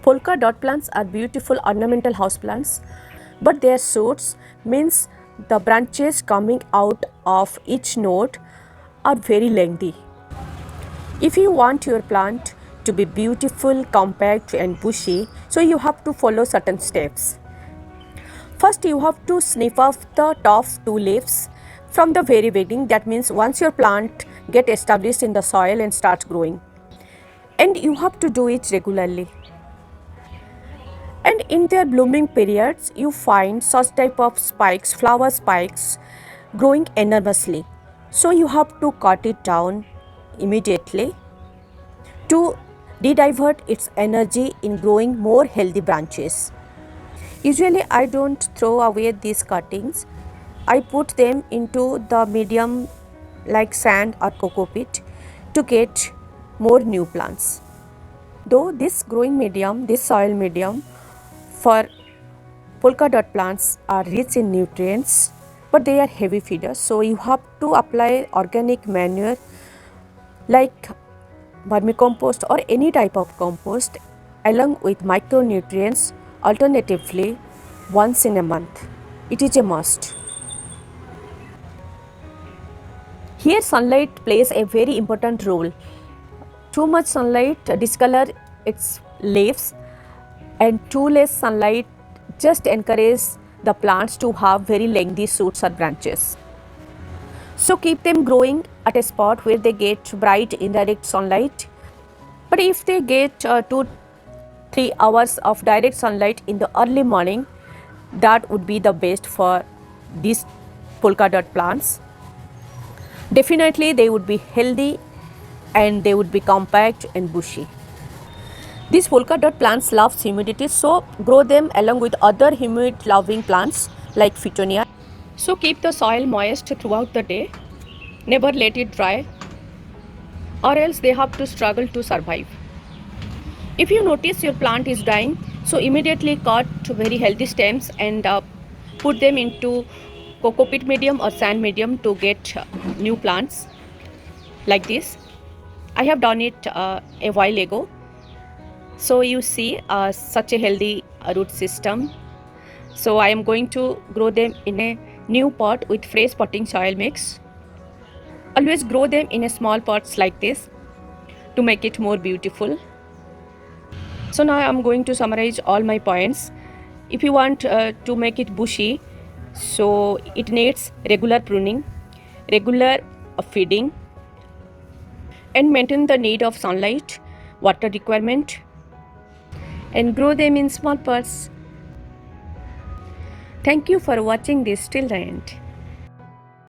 Polka dot plants are beautiful ornamental houseplants, but their shoots, means the branches coming out of each node, are very lengthy. If you want your plant to be beautiful, compact and bushy, so you have to follow certain steps. First, you have to snip off the top two leaves from the very beginning. That means once your plant get established in the soil and starts growing. And you have to do it regularly. And in their blooming periods, you find such type of spikes, flower spikes, growing enormously. So you have to cut it down immediately to divert its energy in growing more healthy branches. Usually I don't throw away these cuttings. I put them into the medium like sand or cocoa pit to get more new plants. Though this growing medium, this soil medium for polka dot plants are rich in nutrients, but they are heavy feeders, so you have to apply organic manure like vermicompost or any type of compost along with micronutrients alternatively once in a month. It is a must. Here sunlight plays a very important role. Too much sunlight discolor its leaves, and too less sunlight just encourages the plants to have very lengthy shoots or branches. So keep them growing at a spot where they get bright indirect sunlight. But if they get 2-3 hours of direct sunlight in the early morning, that would be the best for these polka dot plants. Definitely they would be healthy and they would be compact and bushy. These polka dot plants love humidity, so grow them along with other humid loving plants like phytonia. So keep the soil moist throughout the day. Never let it dry, or else they have to struggle to survive. If you notice your plant is dying, so immediately cut very healthy stems and put them into cocoa pit medium or sand medium to get new plants like this. I have done it a while ago. So you see such a healthy root system. So I am going to grow them in a new pot with fresh potting soil mix. Always grow them in a small pots like this to make it more beautiful. So now I am going to summarize all my points. If you want to make it bushy, so it needs regular pruning, regular feeding, and maintain the need of sunlight, water requirement, and grow them in small pots. Thank you for watching this till the end.